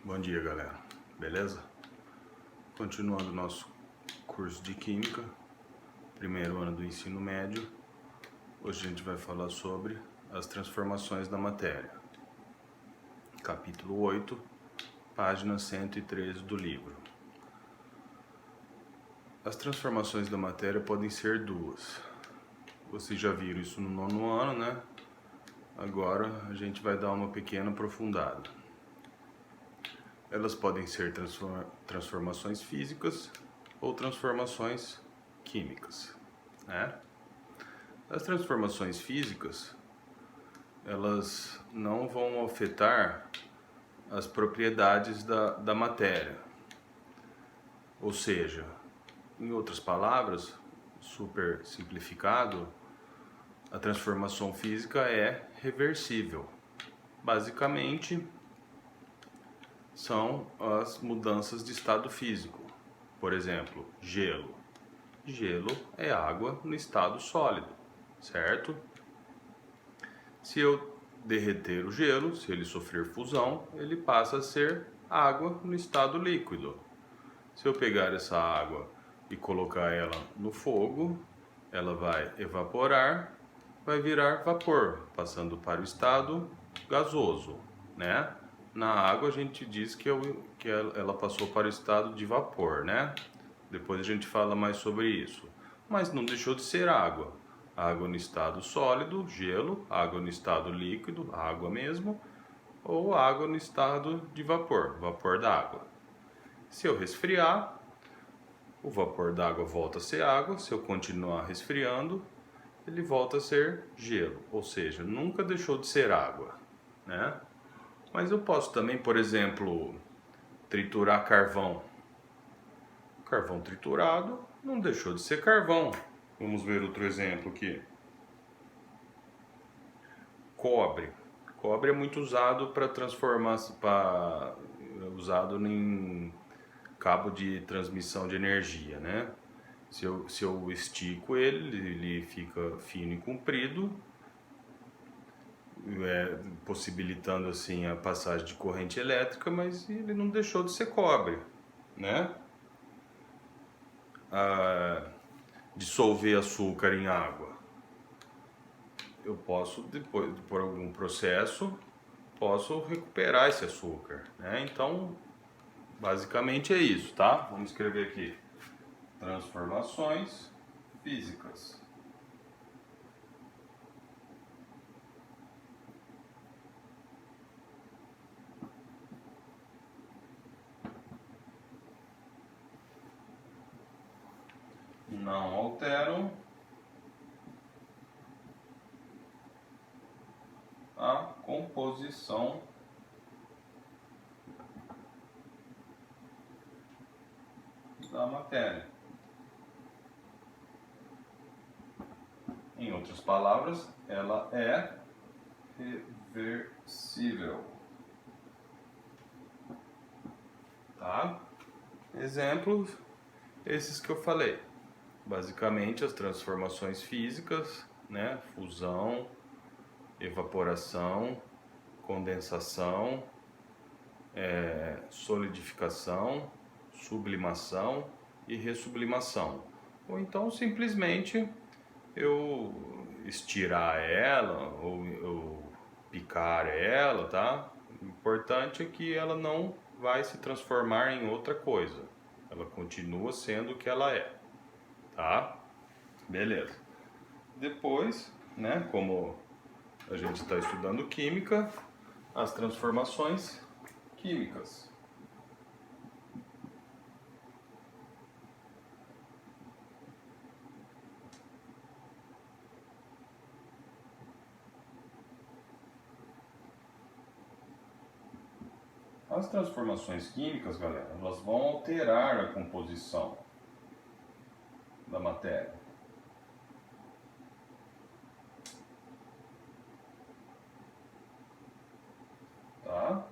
Bom dia, galera. Beleza? Continuando nosso curso de Química, primeiro ano do ensino médio. Hoje a gente vai falar sobre as transformações da matéria. Capítulo 8, página 113 do livro. As transformações da matéria podem ser duas. Vocês já viram isso no nono ano, né? Agora a gente vai dar uma pequena aprofundada. Elas podem ser transformações físicas ou transformações químicas, né? As transformações físicas, elas não vão afetar as propriedades da matéria. Ou seja, em outras palavras, super simplificado, a transformação física é reversível. Basicamente, são as mudanças de estado físico. Por exemplo, gelo. Gelo é água no estado sólido, certo? Se eu derreter o gelo, se ele sofrer fusão, ele passa a ser água no estado líquido. Se eu pegar essa água e colocar ela no fogo, ela vai evaporar, vai virar vapor, passando para o estado gasoso, né? Na água a gente diz que ela passou para o estado de vapor, né? Depois a gente fala mais sobre isso. Mas não deixou de ser água. Água no estado sólido, gelo, água no estado líquido, água mesmo, ou água no estado de vapor, vapor d'água. Se eu resfriar, o vapor d'água volta a ser água. Se eu continuar resfriando, ele volta a ser gelo, ou seja, nunca deixou de ser água, né? Mas eu posso também, por exemplo, triturar carvão. Carvão triturado não deixou de ser carvão. Vamos ver outro exemplo aqui. Cobre. Cobre é muito usado para transformar, usado em cabo de transmissão de energia, né? Se eu estico ele fica fino e comprido, possibilitando assim a passagem de corrente elétrica, mas ele não deixou de ser cobre, né? Dissolver açúcar em água. Eu posso, depois por algum processo, posso recuperar esse açúcar, né? Então, basicamente é isso, tá? Vamos escrever aqui: transformações físicas. Não alteram a composição da matéria. Em outras palavras, ela é reversível. Tá? Exemplos, esses que eu falei. Basicamente, as transformações físicas, né? Fusão, evaporação, condensação, solidificação, sublimação e ressublimação. Ou então simplesmente eu estirar ela ou picar ela, tá? O importante é que ela não vai se transformar em outra coisa. Ela continua sendo o que ela é, tá? Beleza. Depois, né, como a gente está estudando química, as transformações químicas. As transformações químicas, galera, elas vão alterar a composição da matéria. Tá?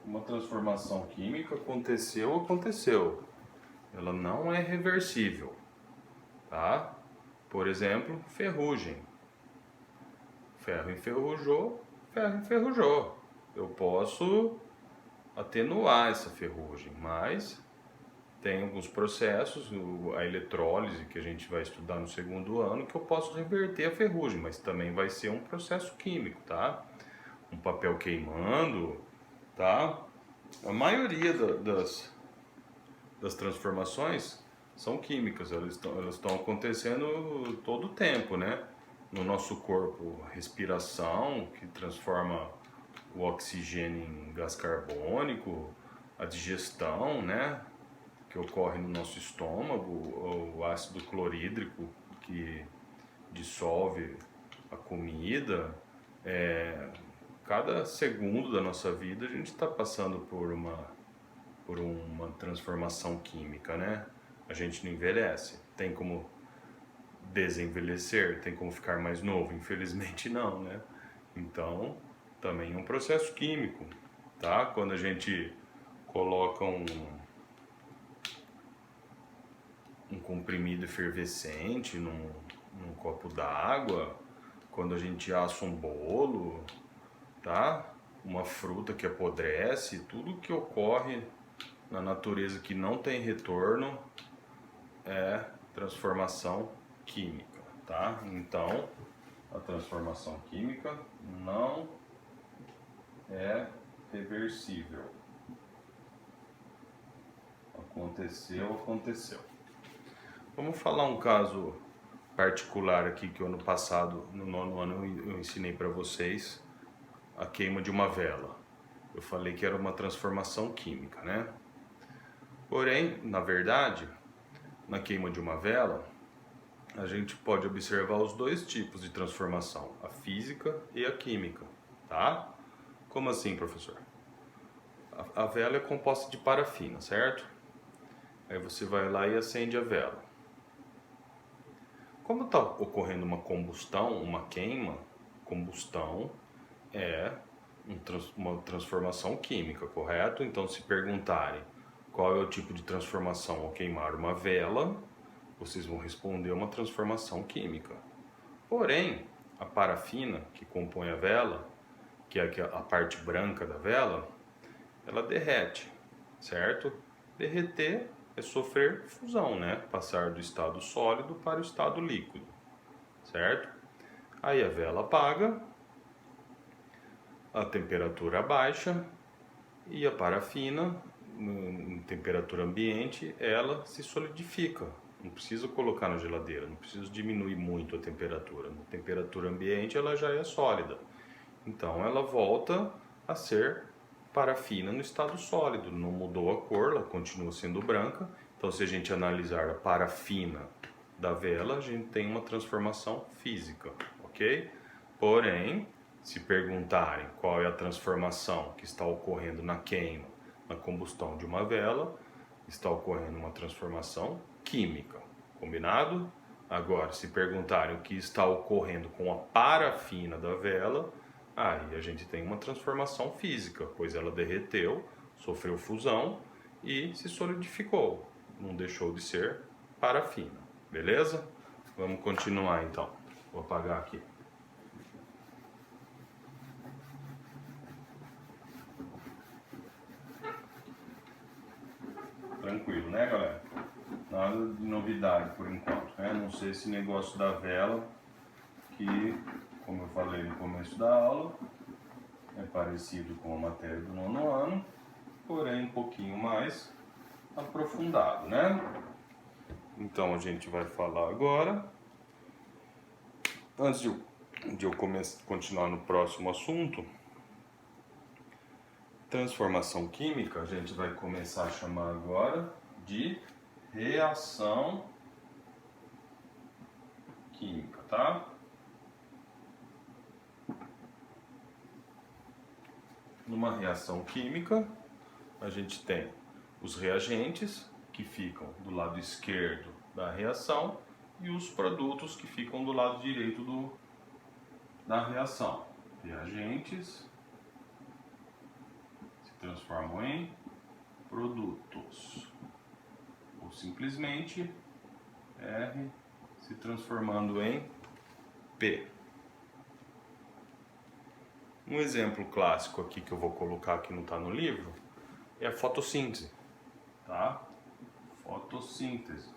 Uma transformação química aconteceu. Ela não é reversível, tá? Por exemplo, ferrugem. Ferro enferrujou, ferro enferrujou. eu posso atenuar essa ferrugem, mas tem alguns processos, a eletrólise que a gente vai estudar no segundo ano, que eu posso reverter a ferrugem, mas também vai ser um processo químico, tá? Um papel queimando, tá? A maioria das transformações são químicas, elas estão acontecendo todo o tempo, né? No nosso corpo, respiração, que transforma o oxigênio em gás carbônico, a digestão, né? Que ocorre no nosso estômago, o ácido clorídrico que dissolve a comida. Cada segundo da nossa vida a gente está passando por uma transformação química, né? A gente não envelhece. Tem como desenvelhecer? Tem como ficar mais novo? Infelizmente não, né? Então, também é um processo químico, tá? Quando a gente coloca um comprimido efervescente num copo d'água, quando a gente assa um bolo, tá? Uma fruta que apodrece, tudo que ocorre na natureza que não tem retorno é transformação química, tá? Então, a transformação química não é reversível. Aconteceu, aconteceu. Vamos falar um caso particular aqui que ano passado, no 9º ano, eu ensinei para vocês a queima de uma vela. Eu falei que era uma transformação química, né? Porém, na verdade, na queima de uma vela, a gente pode observar os dois tipos de transformação, a física e a química, tá? Como assim, professor? A vela é composta de parafina, certo? Aí você vai lá e acende a vela. Como está ocorrendo uma combustão, uma queima, combustão é uma transformação química, correto? Então, se perguntarem qual é o tipo de transformação ao queimar uma vela, vocês vão responder uma transformação química. Porém, a parafina que compõe a vela, que é a parte branca da vela, ela derrete, certo? Derreter é sofrer fusão, né? Passar do estado sólido para o estado líquido, certo? Aí a vela apaga, a temperatura baixa e a parafina, em temperatura ambiente, ela se solidifica. Não preciso colocar na geladeira, não preciso diminuir muito a temperatura. Na temperatura ambiente ela já é sólida. Então ela volta a ser parafina no estado sólido, não mudou a cor, ela continua sendo branca. Então, se a gente analisar a parafina da vela, a gente tem uma transformação física, ok? Porém, se perguntarem qual é a transformação que está ocorrendo na queima, na combustão de uma vela, está ocorrendo uma transformação química, combinado? Agora, se perguntarem o que está ocorrendo com a parafina da vela, aí a gente tem uma transformação física, pois ela derreteu, sofreu fusão e se solidificou. Não deixou de ser parafina, beleza? Vamos continuar então. Vou apagar aqui. Tranquilo, né, galera? Nada de novidade por enquanto, né? Não sei esse negócio da vela, que, como eu falei no começo da aula, é parecido com a matéria do 9º ano, porém um pouquinho mais aprofundado, né? Então a gente vai falar agora, antes de eu continuar no próximo assunto, transformação química, a gente vai começar a chamar agora de reação química, tá? Numa reação química, a gente tem os reagentes, que ficam do lado esquerdo da reação, e os produtos, que ficam do lado direito da reação. Reagentes se transformam em produtos, ou simplesmente R se transformando em P. Um exemplo clássico aqui que eu vou colocar que não está no livro é a fotossíntese, tá? Fotossíntese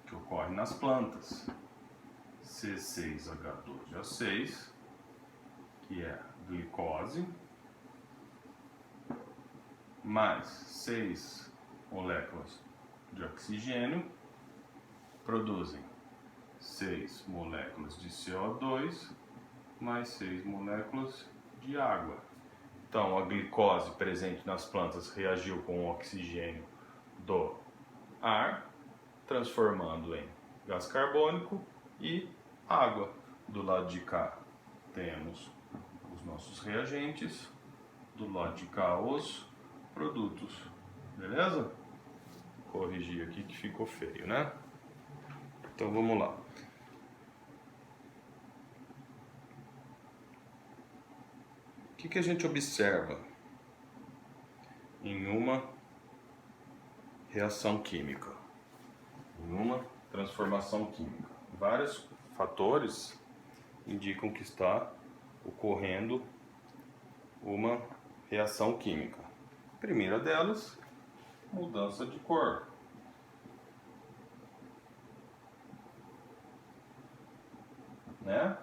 que ocorre nas plantas. C6H12O6, que é glicose, mais 6 moléculas de oxigênio, produzem 6 moléculas de CO2 mais 6 moléculas de água. Então, a glicose presente nas plantas reagiu com o oxigênio do ar, transformando em gás carbônico e água. Do lado de cá temos os nossos reagentes, do lado de cá os produtos, beleza? Vou corrigir aqui que ficou feio, né? Então vamos lá. O que a gente observa em uma reação química, em uma transformação química? Vários fatores indicam que está ocorrendo uma reação química. A primeira delas, mudança de cor. Né?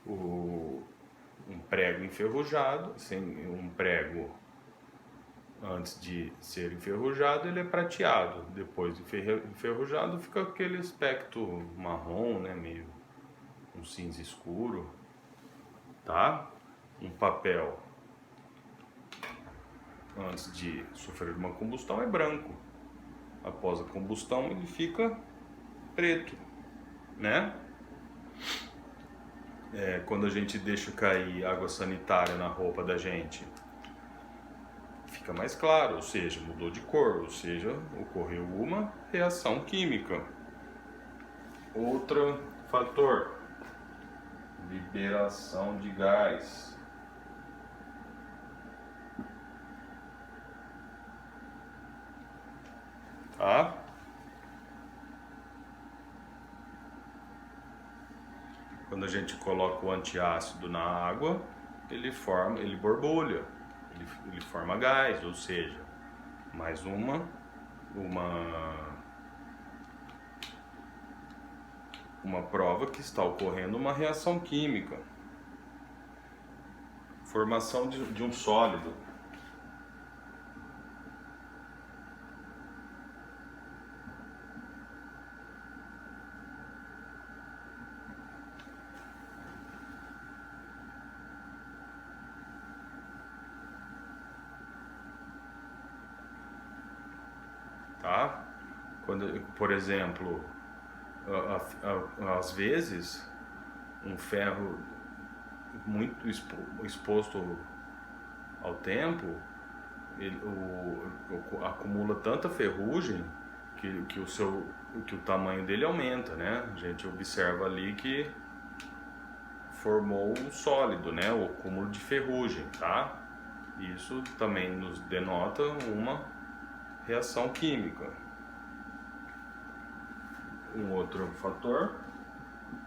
Um prego enferrujado, um prego antes de ser enferrujado ele é prateado, depois de enferrujado fica aquele aspecto marrom, né, meio um cinza escuro, tá? Um papel antes de sofrer uma combustão é branco, após a combustão ele fica preto, né? Quando a gente deixa cair água sanitária na roupa da gente, fica mais claro, ou seja, mudou de cor, ou seja, ocorreu uma reação química. Outro fator, liberação de gás. Tá? Quando a gente coloca o antiácido na água, ele borbulha, ele forma gás, ou seja, mais uma prova que está ocorrendo uma reação química. Formação de um sólido. Tá? Quando, por exemplo, às vezes um ferro muito exposto ao tempo, ele acumula tanta ferrugem que o tamanho dele aumenta, né? A gente observa ali que formou um sólido, né? O acúmulo de ferrugem, tá? Isso também nos denota uma reação química. Um outro fator,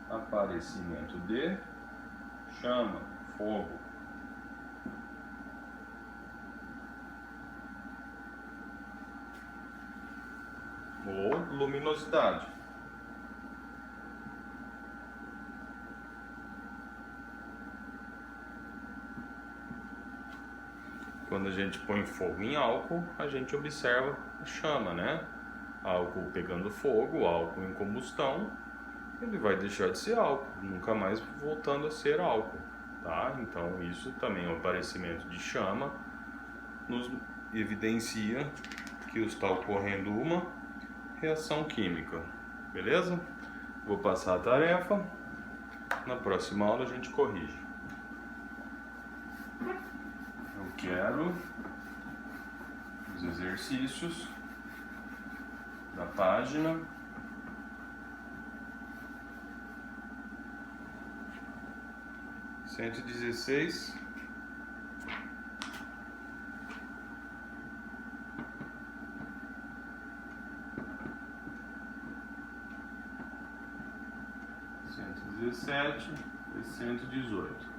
aparecimento de chama, fogo. Ou luminosidade. Quando a gente põe fogo em álcool, a gente observa a chama, né? Álcool pegando fogo, álcool em combustão, ele vai deixar de ser álcool, nunca mais voltando a ser álcool, tá? Então isso também, o aparecimento de chama, nos evidencia que está ocorrendo uma reação química, beleza? Vou passar a tarefa, na próxima aula a gente corrige. Eu quero os exercícios da página 116 117 e 118.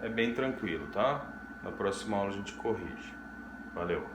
é bem tranquilo, tá? Na próxima aula a gente corrige. Valeu!